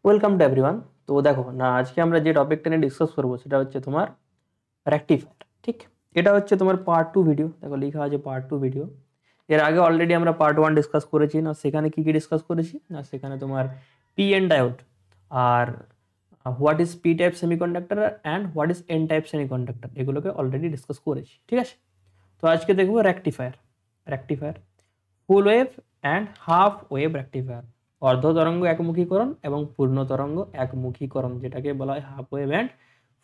Welcome to everyone. তো দেখো না, আজকে আমরা যে টপিকটা নিয়ে ডিসকাস করবো সেটা হচ্ছে তোমার রেক্টিফায়ার। ঠিক, এটা হচ্ছে তোমার পার্ট 2 ভিডিও। দেখো লেখা আছে পার্ট 2 ভিডিও। এর আগে অলরেডি আমরা পার্ট 1 ডিসকাস করেছি না, সেখানে কি কি ডিসকাস করেছি না, সেখানে তোমার পি এন ডায়োড আর what is P type semiconductor and what is N type semiconductor, এগুলোকে অলরেডি ডিসকাস করেছি। ঠিক আছে, তো আজকে দেখবো rectifier. Rectifier full wave and half wave rectifier, অর্ধ তরঙ্গ একমুখীকরণ এবং পূর্ণ তরঙ্গ একমুখীকরণ, যেটাকে বলা হয় half wave and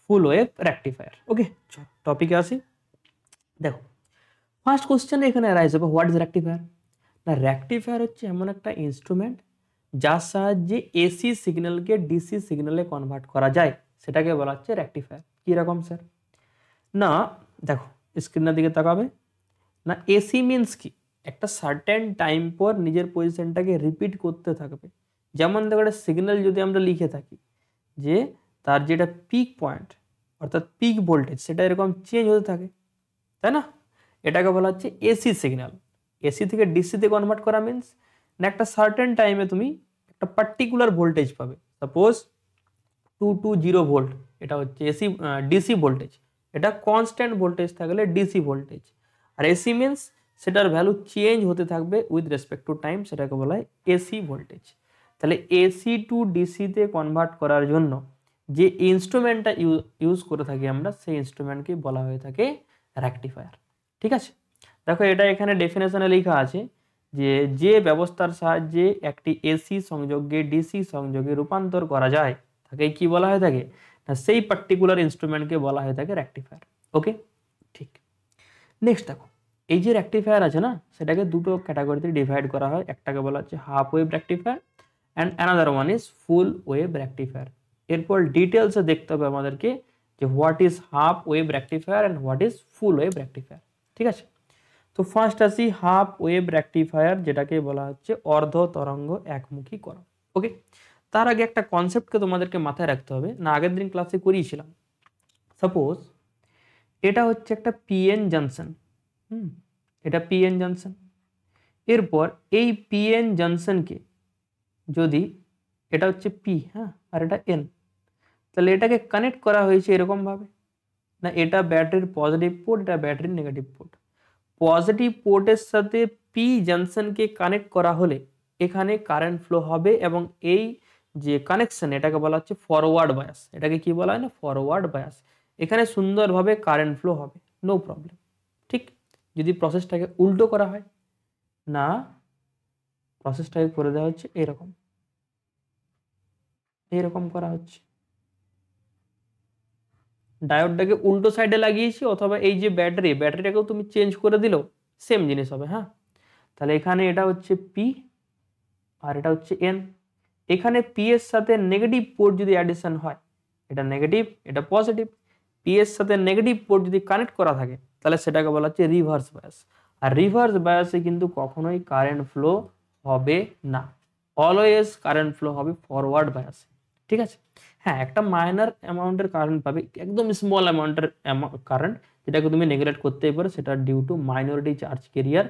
full wave rectifier. Okay, টপিকে আসি। দেখো, ফার্স্ট কোশ্চেন এখানে অ্যারাইজ হবে, হোয়াট ইজ রেক্টিফায়ার। না, রেক্টিফায়ার হচ্ছে এমন একটা ইনস্ট্রুমেন্ট যার সাহায্যে এসি সিগন্যালকে ডিসি সিগন্যালে কনভার্ট করা যায়, সেটাকে বলা হচ্ছে রেক্টিফায়ার। কীরকম স্যার? না দেখো, স্ক্রিনের দিকে তাকাবে না, এসি মিনস কি, একটা সার্টেন টাইম পর নিজের পজিশনটাকে রিপিট করতে থাকবে। যেমন দেখো, একটা সিগন্যাল যদি আমরা লিখে থাকি যে তার যেটা পিক পয়েন্ট অর্থাৎ পিক ভোল্টেজ, সেটা এরকম চেঞ্জ হতে থাকে, তাই না? এটাকে বলা হচ্ছে এসি সিগন্যাল। এসি থেকে ডিসিতে কনভার্ট করা মিনস না, একটা সার্টেন টাইমে তুমি একটা পার্টিকুলার ভোল্টেজ পাবে। সাপোজ 220 ভোল্ট, এটা হচ্ছে এসি ডিসি ভোল্টেজ। এটা কনস্ট্যান্ট ভোল্টেজ থাকলে ডিসি ভোল্টেজ। আর এসি মিনস সেটার ভ্যালু চেঞ্জ হতে থাকবে উইথ রেসপেক্ট টু টাইম, সেটাকে বলা হয় এসি ভোল্টেজ। তাহলে এসি টু ডিসিতে কনভার্ট করার জন্য যে ইনস্ট্রুমেন্টটা ইউজ করে থাকি আমরা, সেই ইনস্ট্রুমেন্টকে বলা হয়ে থাকে রেক্টিফায়ার। ঠিক আছে, দেখো এটা এখানে ডেফিনেশনে লেখা আছে যে যে ব্যবস্থার সাহায্যে একটি এসি সংযোগকে ডিসি সংযোগে রূপান্তর করা যায় তাকে কি বলা হয়ে থাকে না, সেই পার্টিকুলার ইনস্ট্রুমেন্টকে বলা হয়ে থাকে রেক্টিফায়ার। ওকে, ঠিক। নেক্সট দেখো, এই যে রেক্টিফায়ার আছে না, সেটাকে দুটো ক্যাটাগরিতে ডিভাইড করা হয়। একটাকে বলা হচ্ছে half wave rectifier and another one is full wave rectifier. এরপর ডিটেলসে দেখতে হবে আমাদেরকে যে what is half wave rectifier and what is full wave rectifier. ঠিক আছে, তো ফার্স্ট আসি হাফ ওয়েভ রেক্টিফায়ার, যেটাকে বলা হচ্ছে অর্ধ তরঙ্গ একমুখীকরণ। ওকে, তার আগে একটা কনসেপ্টকে তোমাদেরকে মাথায় রাখতে হবে, না আগের দিন ক্লাসে করিয়েছিলাম। সাপোজ এটা হচ্ছে একটা পিএন জাংশন। এটা পিএন জাংশন। এরপর এই পিএন জাংশনকে যদি, এটা হচ্ছে পি, হ্যাঁ, আর এটা এন, তাহলে এটাকে কানেক্ট করা হয়েছে এরকম ভাবে না, এটা ব্যাটারির পজিটিভ পোর্ট, এটা ব্যাটারির নেগেটিভ পোর্ট। পজিটিভ পোর্টের সাথে পি জাংশনকে কানেক্ট করা হলে এখানে কারেন্ট ফ্লো হবে, এবং এই যে কানেকশন এটাকে বলা হচ্ছে ফরওয়ার্ড বায়াস। এটাকে কি বলা হয় না, ফরওয়ার্ড বায়াস। এখানে সুন্দরভাবে কারেন্ট ফ্লো হবে, নো প্রবলেম। ঠিক, যদি প্রসেসটাকে উল্টো করা হয় না, প্রসেসটাকে করে দেওয়া হচ্ছে এরকম, এইরকম করা হচ্ছে, ডায়োডটাকে উল্টো সাইডে লাগিয়েছি, অথবা এই যে ব্যাটারিটাকেও তুমি চেঞ্জ করে দিলেও সেম জিনিস হবে। হ্যাঁ, তাহলে এখানে এটা হচ্ছে পি আর এটা হচ্ছে এন। এখানে পি এর সাথে নেগেটিভ পোর্ট যদি অ্যাডিশন হয়, এটা নেগেটিভ এটা পজিটিভ, পি এর সাথে নেগেটিভ পোর্ট যদি কানেক্ট করা থাকে তাহলে সেটাকে বলা হচ্ছে রিভার্স বায়াস। আর রিভার্স বায়াসে কিন্তু কখনোই কারেন্ট ফ্লো হবে না, অলওয়েজ কারেন্ট ফ্লো হবে ফরওয়ার্ড বায়াসে। ঠিক আছে, হ্যাঁ, একটা মাইনর অ্যামাউন্টের কারেন্ট পাবে, একদম স্মল অ্যামাউন্টের কারেন্ট, যেটাকে তুমি নেগলেক্ট করতেই পারো, সেটা due to minority charge carrier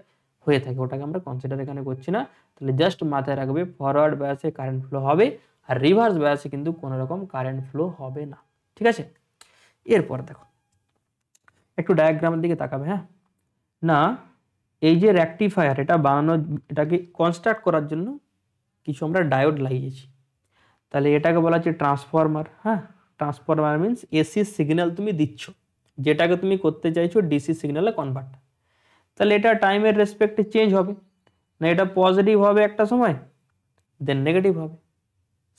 হয়ে থাকে, ওটাকে আমরা কনসিডার এখানে করছি না। তাহলে জাস্ট মাথায় রাখবে ফরওয়ার্ড বায়াসে কারেন্ট ফ্লো হবে, আর রিভার্স বায়াসে কিন্তু কোনো রকম কারেন্ট ফ্লো হবে না। ঠিক আছে, এরপর দেখো একটু ডায়াগ্রামের দিকে তাকাবে। হ্যাঁ, না এই যে রেক্টিফায়ার এটা বানানো, এটাকে কনস্ট্রাক্ট করার জন্য কিছু আমরা ডায়োড লাগিয়েছি। তাহলে এটাকে বলা হচ্ছে ট্রান্সফরমার। হ্যাঁ, ট্রান্সফরমার মিনস এসি সিগন্যাল তুমি দিচ্ছ, যেটাকে তুমি করতে চাইছো ডিসি সিগন্যালে কনভার্ট। তাহলে এটা টাইমের রেসপেক্টে চেঞ্জ হবে না, এটা পজিটিভ হবে একটা সময়, দেন নেগেটিভ হবে,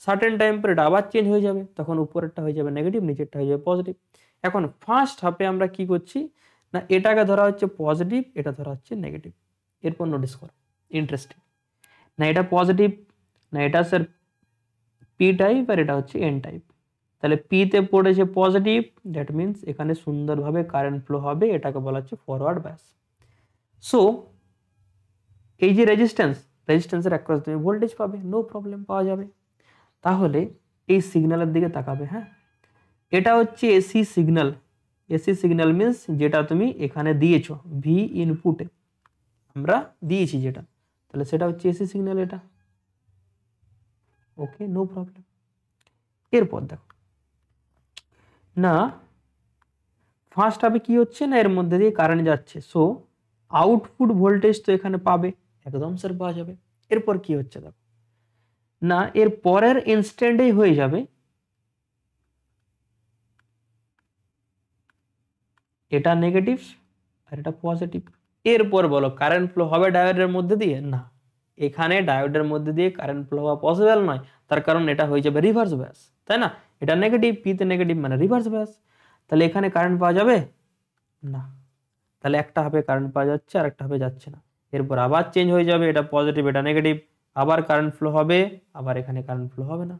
সার্টেন টাইম পর এটা আবার চেঞ্জ হয়ে যাবে, তখন উপরেরটা হয়ে যাবে নেগেটিভ, নিচেরটা হয়ে যাবে পজিটিভ। এখন ফার্স্ট হাফে আমরা কি করছি না, এটাকে ধরা হচ্ছে পজিটিভ, এটা ধরা হচ্ছে নেগেটিভ। এরপর নোটিস করো, ইন্টারেস্টিং না, এটা পজিটিভ না, এটা স্যার পি টাইপ আর এটা হচ্ছে এন টাইপ। তাহলে পিতে পড়েছে পজিটিভ, দ্যাট মিনস এখানে সুন্দরভাবে কারেন্ট ফ্লো হবে, এটাকে বলা হচ্ছে ফরওয়ার্ড বায়াস। সো এই যে রেজিস্ট্যান্সের অ্যাক্রস তুমি ভোল্টেজ পাবে, নো প্রবলেম, পাওয়া যাবে। তাহলে এই সিগন্যালের দিকে তাকাবে। হ্যাঁ, এটা হচ্ছে AC signal. AC signal means যেটা তুমি এখানে দিয়েছো ভি ইনপুটে আমরা দিয়েছি যেটা, তাহলে সেটা হচ্ছে এসি সিগন্যাল এটা। ওকে, নো প্রবলেম। এরপর দেখো না ফার্স্ট হাফে কি হচ্ছে না এর মধ্যে দিয়ে কারেন্ট যাচ্ছে, সো আউটপুট ভোল্টেজ তো এখানে পাবে, একদম স্যার পাওয়া যাবে। এরপর কি হচ্ছে দেখো না এর পরের ইনস্ট্যান্টেই হয়ে যাবে এটা নেগেটিভ আর এটা পজিটিভ। এরপর বলো কারেন্ট ফ্লো হবে ডায়োডের মধ্যে দিয়ে? না, এখানে ডায়োডের মধ্যে দিয়ে কারেন্ট ফ্লো হওয়া পসিবল নয়, তার কারণ এটা হয়ে যাবে রিভার্স বায়াস, তাই না? এটা নেগেটিভ, পিতে নেগেটিভ মানে রিভার্স বায়াস, তাহলে এখানে কারেন্ট পাওয়া যাবে না। তাহলে একটা হাফে কারেন্ট পাওয়া যাচ্ছে আর একটা হাফে যাচ্ছে না। এরপর আবার চেঞ্জ হয়ে যাবে, এটা পজিটিভ এটা নেগেটিভ, আবার কারেন্ট ফ্লো হবে, আবার এখানে কারেন্ট ফ্লো হবে না,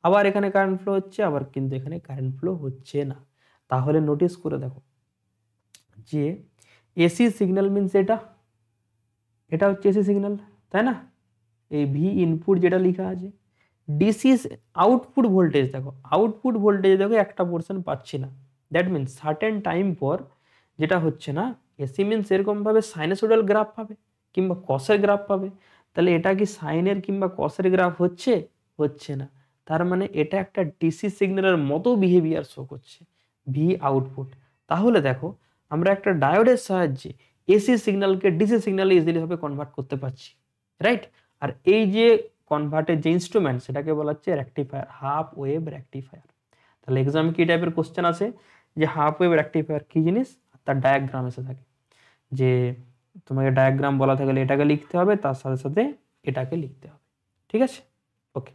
আবার এখানে কারেন্ট ফ্লো হচ্ছে, আবার কিন্তু এখানে কারেন্ট ফ্লো হচ্ছে না। তাহলে নোটিস করে দেখো যে এসি সিগন্যাল মিনস এটা হচ্ছে এসি সিগন্যাল, তাই না? এই ভি ইনপুট যেটা লেখা আছে, ডিসি আউটপুট ভোল্টেজ দেখো, আউটপুট ভোল্টেজ দেখো একটা পোর্শন পাচ্ছি না, দ্যাট মিনস সার্টেন টাইম পর যেটা হচ্ছে না, এসি মিনস এরকমভাবে সাইনোসয়েডাল গ্রাফ পাবে কিংবা কসের গ্রাফ পাবে। তাহলে এটা কি সাইনের কিংবা কসের গ্রাফ হচ্ছে না, তার মানে এটা একটা ডিসি সিগন্যালের মতো বিহেভিয়ার শো করছে ভি আউটপুট। তাহলে দেখো আমরা একটা ডায়োডের সাহায্যে এসি সিগন্যালকে ডিসি সিগন্যালে ইজিলি ভাবে কনভার্ট করতে পারছি, রাইট? আর এই যে কনভার্টের যে ইনস্ট্রুমেন্ট সেটাকে বলা হচ্ছে রেকটিফায়ার, হাফ ওয়েভ রেকটিফায়ার। তাহলে এক্সামে কি টাইপের কোশ্চেন আছে যে হাফ ওয়েভ রেকটিফায়ার কি জিনিস, তার ডায়াগ্রাম এসে থাকে, যে তোমাকে ডায়াগ্রাম বলা থাকলে এটাকে লিখতে হবে, তার সাথে সাথে এটাকে লিখতে হবে, ঠিক আছে? ওকে,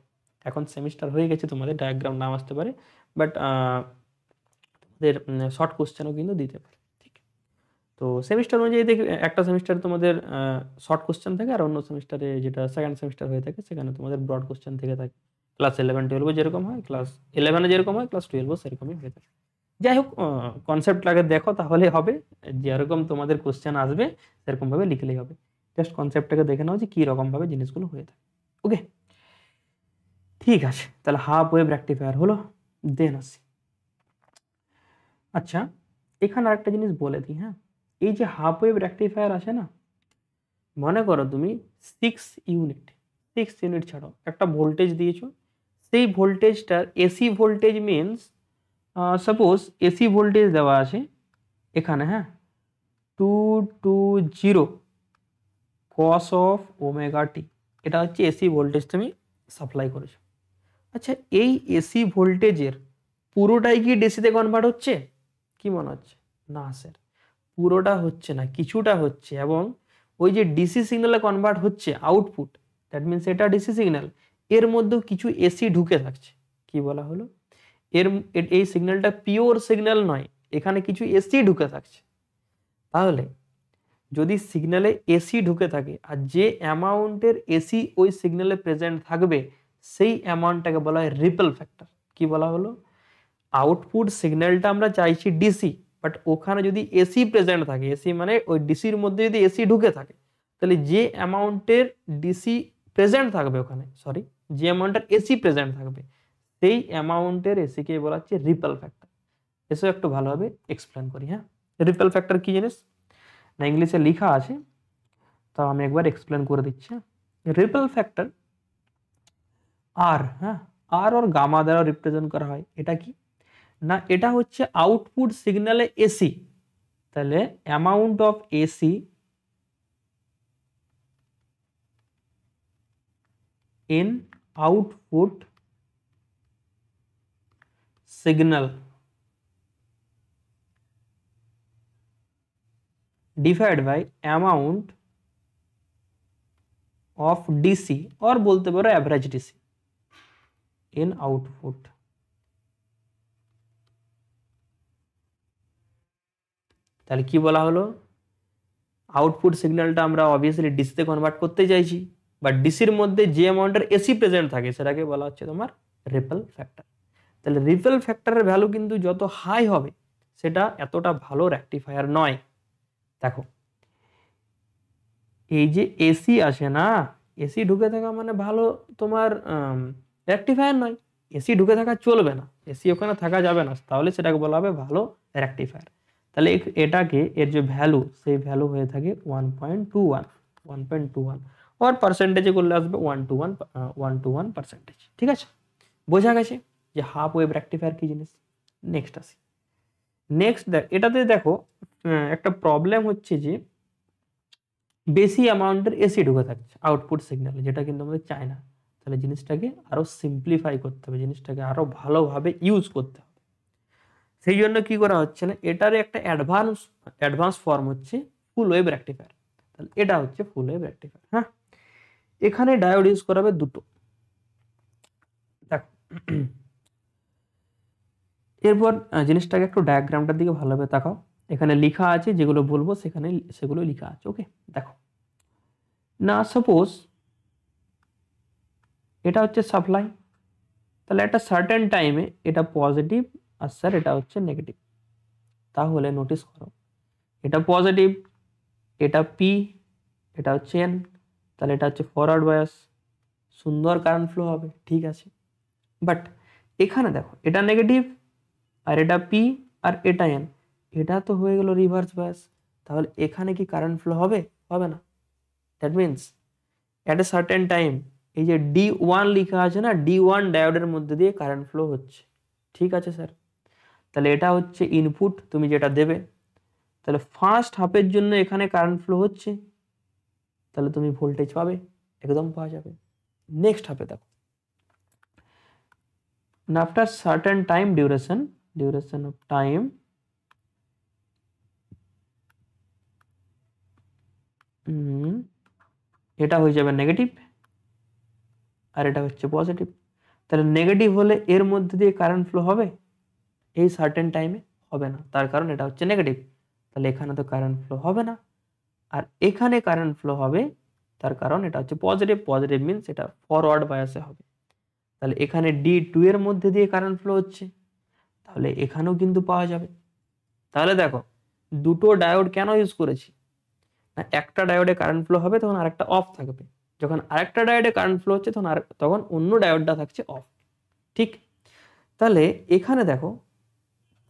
এখন সেমিস্টার হয়ে গেছে, তোমাদের ডায়াগ্রাম নাম আসতে পারে, বাট তোমাদের শর্ট কোশ্চেনও কিন্তু দিতে পারে, ঠিক? তো সেমিস্টার অনুযায়ী দেখি একটা সেমিস্টারে তোমাদের শর্ট কোশ্চেন থাকে, আর অন্য সেমিস্টারে যেটা সেকেন্ড সেমিস্টার হয়ে থাকে সেখানে তোমাদের ব্রড কোশ্চেন থেকে থাকে। ক্লাস 11-12 যেরকম হয়, ক্লাস 11 যেরকম হয়, ক্লাস 12 সেরকমই হয়ে থাকে। যাই হোক, কনসেপ্ট লাগে দেখো তাহলে হবে, যেরকম তোমাদের কোশ্চেন আসবে সেরকম ভাবে লিখলেই হবে। জাস্ট কনসেপ্টটাকে দেখে নাও যে কি রকম ভাবে জিনিসগুলো হয়ে থাকে। ওকে, ঠিক আছে, তাহলে হাফ ওয়েভ রেকটিফায়ার হলো। দেন আসি, আচ্ছা এখানে আরেকটা জিনিস বলে দিই, হ্যাঁ, এই যে হাফ ওয়েভ রেকটিফায়ার আছে না, মনে করো তুমি 6 ইউনিট ছাড়ো একটা ভোল্টেজ দিয়েছো, সেই ভোল্টেজটার AC voltage means suppose AC voltage দেওয়া আছে এখানে, হ্যাঁ, 220 cos অফ ওমেগা টি, এটা হচ্ছে এসি ভোল্টেজ তুমি সাপ্লাই করেছো। আচ্ছা এই এসি ভোল্টেজের পুরোটাই কি ডিসিতে কনভার্ট হচ্ছে? কি মনে হচ্ছে? না স্যার, পুরোটা হচ্ছে না, কিছুটা হচ্ছে, এবং ওই যে ডিসি সিগন্যালে কনভার্ট হচ্ছে আউটপুট, দ্যাট মিনস এটা ডিসি সিগন্যাল, এর মধ্যেও কিছু এসি ঢুকে থাকছে। কি বলা হলো? এই সিগন্যালটা পিওর সিগন্যাল নয়, এখানে কিছু এসি ঢুকে থাকছে। তাহলে যদি সিগন্যালে এসি ঢুকে থাকে আর যে অ্যামাউন্টের এসি ওই সিগন্যালে প্রেজেন্ট থাকবে সেই অ্যামাউন্টটাকে বলা হয় রিপল ফ্যাক্টর। কি বলা হলো? আউটপুট সিগন্যালটা আমরা চাইছি ডিসি, বাট ওখানে যদি এসি প্রেজেন্ট থাকে, এসি মানে ওই ডিসির মধ্যে যদি এসি ঢুকে থাকে, তাহলে যে অ্যামাউন্টের ডিসি প্রেজেন্ট থাকবে ওখানে, সরি, যে অ্যামাউন্টের এসি প্রেজেন্ট থাকবে সেই অ্যামাউন্টের এসিকে বলা হচ্ছে রিপল ফ্যাক্টর। এসব একটু ভালোভাবে এক্সপ্লেন করি, হ্যাঁ। রিপল ফ্যাক্টর কি জিনিস না ইংলিশে লেখা আছে, তো আমি একবার এক্সপ্লেন করে দিচ্ছি। রিপল ফ্যাক্টর আর, হ্যাঁ, আর और গামা দ্বারা রিপ্রেজেন্ট করা হয়। এটা কি না, এটা হচ্ছে আউটপুট সিগন্যালে এসি, তাহলে amount of AC in output signal divide by amount of DC, और বলতে পারো অ্যাভারেজ ডিসি ইন আউটপুট। তাহলে কি বলা হলো? আউটপুট সিগন্যালটা আমরা অবভিয়াসলি ডিসিতে কনভার্ট করতে চাইছি, বাট ডিসির মধ্যে যে অ্যামাউন্টের এসি প্রেজেন্ট থাকে সেটাকে বলা হচ্ছে তোমার রিপল ফ্যাক্টর। তাহলে রিপল ফ্যাক্টরের ভ্যালু কিন্তু যত হাই হবে সেটা এতটা ভালো রেকটিফায়ার নয়। দেখো এই যে এসি আসে না, এসি ঢুকে থাকা মানে ভালো তোমার রেকটিফায়ার নয়, এসি ঢুকে থাকা চলবে না, এসি ওখানে থাকা যাবে না, তাহলে সেটাকে বলা হবে ভালো রেকটিফায়ার। তাহলে এটাকে এর যে ভ্যালু সেই ভ্যালু হয়ে থাকে 1.21 আর পার্সেন্টেজে করলে আসবে 1 to 1 পার্সেন্টেজ। ঠিক আছে, বোঝা গেছে? যে হাফ ওয়েভ রেকটিফায়ার কি জিনিস। নেক্সট আসি, নেক্সট এটাতে দেখো একটা প্রবলেম হচ্ছে যে বেশি অ্যামাউন্টের এসি ঢুকে থাকছে আউটপুট সিগন্যালে, যেটা কিন্তু আমাদের চাই না। তাহলে জিনিসটাকে আরো সিম্পলিফাই করতে হবে, জিনিসটাকে আরো ভালোভাবে ইউজ করতে হবে। সেই জন্য কি করা হচ্ছে না, এটার একটা অ্যাডভান্স ফর্ম হচ্ছে ফুল ওয়েভ রেকটিফায়ার। তাহলে এটা হচ্ছে ফুল ওয়েভ রেকটিফায়ার। হ্যাঁ, এখানে ডায়োড ইউজ করা হবে দুটো। দেখো এরপর জিনিসটাকে একটু ডায়াগ্রামটার দিকে ভালোভাবে তাকাও। এখানে লেখা আছে, যেগুলো বলবো সেগুলো লেখা আছে। ওকে, দেখো না, সাপোজ এটা হচ্ছে সাপ্লাই, তাহলে একটা সার্টেন টাইমে এটা পজিটিভ আর স্যার এটা হচ্ছে নেগেটিভ। তাহলে নোটিস করো, এটা পজিটিভ, এটা পি, এটা হচ্ছে এন, তাহলে এটা হচ্ছে ফরওয়ার্ড বায়াস, সুন্দর কারেন্ট ফ্লো হবে, ঠিক আছে। বাট এখানে দেখো এটা নেগেটিভ আর এটা পি আর এটা এন, এটা তো হয়ে গেল রিভার্স বায়াস। তাহলে এখানে কি কারেন্ট ফ্লো হবে? হবে না। That means at a certain time এই যে D1 লেখা আছে না, D1 ডায়োডের মধ্যে দিয়ে কারেন্ট ফ্লো হচ্ছে, ঠিক আছে স্যার। তাহলে এটা হচ্ছে ইনপুট তুমি যেটা দেবে। তাহলে ফার্স্ট হাফের জন্য এখানে কারেন্ট ফ্লো হচ্ছে, তাহলে তুমি ভোল্টেজ পাবে, একদম পাওয়া যাবে। নেক্সট হাফে দেখো, after certain time duration of time এটা হয়ে যাবে নেগেটিভ আর এটা হচ্ছে পজিটিভ। তাহলে নেগেটিভ হলে এর মধ্যে দিয়ে কারেন্ট ফ্লো হবে, এই সার্টেন টাইমে হবে না, তার কারণ এটা হচ্ছে নেগেটিভ। তাহলে এখানে তো কারেন্ট ফ্লো হবে না, আর এখানে কারেন্ট ফ্লো হবে, তার কারণ এটা হচ্ছে পজিটিভ। পজিটিভ মিনস এটা ফরওয়ার্ড বায়াসে হবে। তাহলে এখানে D2 এর মধ্যে দিয়ে কারেন্ট ফ্লো হচ্ছে, তাহলে এখানেও কিন্তু পাওয়া যাবে। তাহলে দেখো দুটো ডায়োড কেন ইউজ করেছি না, একটা ডায়োডে কারেন্ট ফ্লো হবে তখন আরেকটা অফ থাকবে, যখন আরেকটা ডায়োডে কারেন্ট ফ্লো হচ্ছে তখন অন্য ডায়োডটা থাকছে অফ, ঠিক। তাহলে এখানে দেখো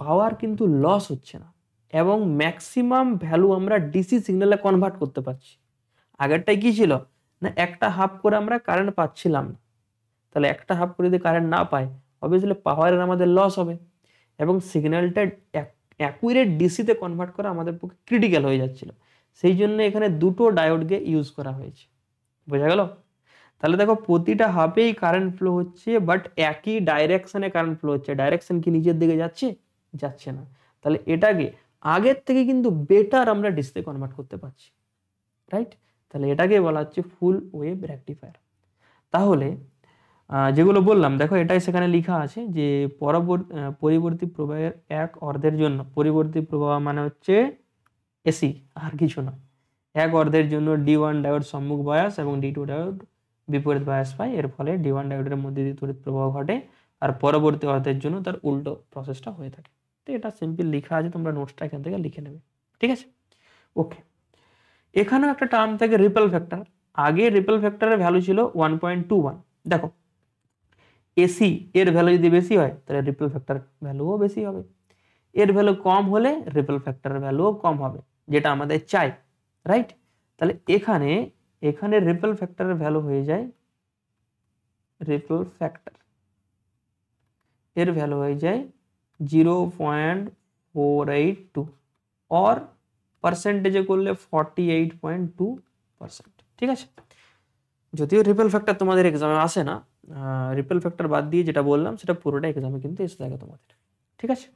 পাওয়ার কিন্তু লস হচ্ছে না এবং ম্যাক্সিমাম ভ্যালু আমরা ডিসি সিগন্যালে কনভার্ট করতে পারছি। আগেরটাই কি ছিল না, একটা হাফ করে আমরা কারেন্ট পাচ্ছিলাম না। তাহলে একটা হাফ করে যদি কারেন্ট না পাই, অবভিয়াসলি পাওয়ারের আমাদের লস হবে এবং সিগন্যালটা অ্যাকুরেট ডিসিতে কনভার্ট করা আমাদের পক্ষে ক্রিটিক্যাল হয়ে যাচ্ছিল। সেই জন্য এখানে দুটো ডায়োডকে ইউজ করা হয়েছে, বোঝা গেল। তাহলে দেখো প্রতিটা হাফেই কারেন্ট ফ্লো হচ্ছে, বাট একই ডাইরেকশনে কারেন্ট ফ্লো হচ্ছে। ডাইরেকশন কি নিচের দিকে যাচ্ছে? যাচ্ছে না। তাহলে এটাকে আগের থেকে কিন্তু বেটার আমরা ডিসিতে কনভার্ট করতে পারছি, রাইট। তাহলে এটাকে বলা হচ্ছে ফুল ওয়েভ রেকটিফায়ার। তাহলে যেগুলো বললাম দেখো, এটাই সেখানে লেখা আছে যে পরিবর্তী প্রবাহের এক অর্ধের জন্য, পরিবর্তী প্রবাহ মানে হচ্ছে এসি, আর কিছু না। এক অর্ধের জন্য D1 ডায়োড সম্মুখ বায়াস এবং D2 ডায়োড বিপরীত বায়াস পায়। এর ফলে D1 ডায়োডের মধ্যে দিয়ে তড়িৎ প্রবাহ ঘটে, আর পরবর্তী অর্ধের জন্য তার উল্টো প্রসেসটা হয়ে থাকে। তো এটা সিম্পল লেখা আছে, তোমরা নোটসটা এখান থেকে লিখে নেবে, ঠিক আছে। ওকে, এখানেও একটা টার্ম থাকে রিপেল ফ্যাক্টর। আগে রিপেল ফ্যাক্টরের ভ্যালু ছিল 1.21। দেখো এসি এর ভ্যালু যদি বেশি হয় তাহলে রিপেল ফ্যাক্টর ভ্যালুও বেশি হবে, এর ভ্যালু কম হলে রিপেল ফ্যাক্টরের ভ্যালুও কম হবে, যেটা আমাদের চাই, রাইট। তাহলে এখানে রিপেল ফ্যাক্টরের ভ্যালু হয়ে যায়, রিপেল ফ্যাক্টর এর ভ্যালু হয়ে যায় 0.482 और পার্সেন্টেজে করলে 48.2%, ঠিক আছে। যদিও রিপেল ফ্যাক্টর তোমাদের এক্সামে আসে না, রিপেল ফ্যাক্টর বাদ দিয়ে যেটা বললাম সেটা পুরোটা এক্সামে কিন্তু এসে থাকে তোমাদের, ঠিক আছে।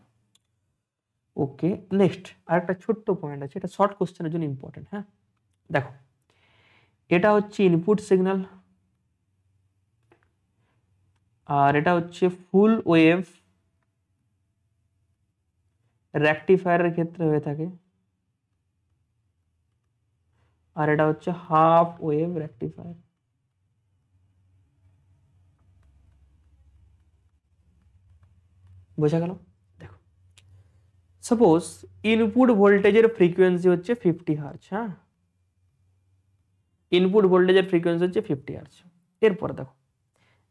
ওকে, নেক্সট আরেকটা ছোট্ট পয়েন্ট আছে, এটা শর্ট কোশ্চেনের জন্য ইম্পর্টেন্ট। হ্যাঁ, দেখো এটা হচ্ছে ইনপুট সিগন্যাল আর এটা হচ্ছে ফুল ওয়েভ রেকটিফায়ারের ক্ষেত্রে হয়ে থাকে, আর এটা হচ্ছে হাফ ওয়েভ রেকটিফায়ার। বোঝা গেল? দেখো সাপোজ ইনপুট ভোল্টেজের ফ্রিকোয়েন্সি হচ্ছে 50 হার্জ। হ্যাঁ, ইনপুট ভোল্টেজের ফ্রিকোয়েন্সি হচ্ছে 50 হার্জ। এরপর দেখো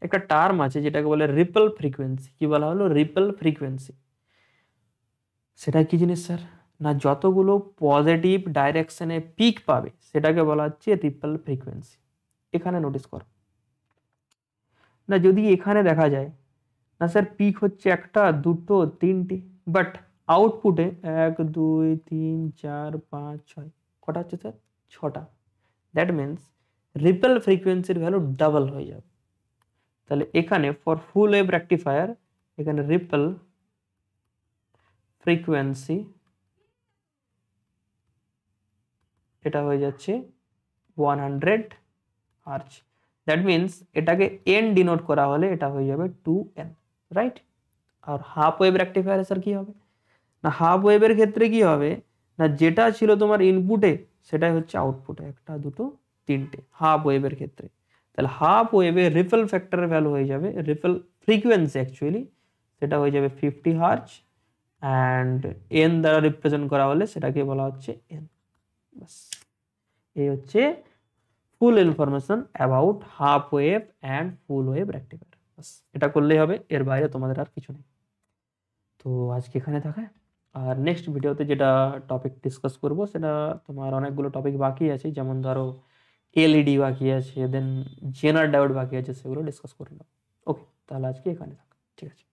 একটা টার্ম আছে যেটাকে বলে রিপল ফ্রিকোয়েন্সি। কি বলা হলো? Ripple frequency. সেটা কি জিনিস স্যার না, যতগুলো পজিটিভ ডাইরেকশনে পিক পাবে সেটাকে বলা হচ্ছে রিপল ফ্রিকোয়েন্সি। এখানে নোটিস করো না, যদি এখানে দেখা যায় না স্যার পিক হচ্ছে একটা, দুটো, তিনটে, বাট আউটপুটে 1 2 3 4 5 6 কটা হচ্ছে স্যার? 6টা। দ্যাট মিনস রিপেল ফ্রিকোয়েন্সির ভ্যালু ডাবল হয়ে যাবে। তাহলে এখানে ফর ফুল ওয়েভ রেকটিফায়ার এখানে রিপেল ফ্রিকোয়েন্সি এটা হয়ে যাচ্ছে 100 হার্জ। দ্যাট মিনস এটাকে এন ডিনোট করা হলে এটা হয়ে যাবে 2n, রাইট? আর হাফ ওয়েভ রেকটিফায়ার স্যার কি হবে না, হাফ ওয়েভের ক্ষেত্রে কি হবে না, যেটা ছিল তোমার ইনপুটে সেটাই হচ্ছে আউটপুটে, একটা দুটো তিনটে হাফ ওয়েভের ক্ষেত্রে। তাহলে হাফ ওয়েভে রিপেল ফ্যাক্টরের ভ্যালু হয়ে যাবে, রিপেল ফ্রিকোয়েন্সি অ্যাকচুয়ালি সেটা হয়ে যাবে 50 হার্জ, অ্যান্ড এন দ্বারা রিপ্রেজেন্ট করা হলে সেটাকে বলা হচ্ছে এন। বাস, এই হচ্ছে full information about half wave and full wave rectifier. বাস এটা করলেই হবে, এর বাইরে তোমাদের আর কিছু নেই। তো আজকে এখানে থাকে, আর নেক্সট ভিডিওতে যেটা টপিক ডিসকাস করব সেটা তোমার অনেকগুলো টপিক বাকি আছে, যেমন ধরো এলইডি বাকি আছে, দেন জেনার ডায়োড বাকি আছে, সেগুলো ডিসকাস করে নেব। ওকে, তাহলে আজকে এখানে থাক, ঠিক আছে।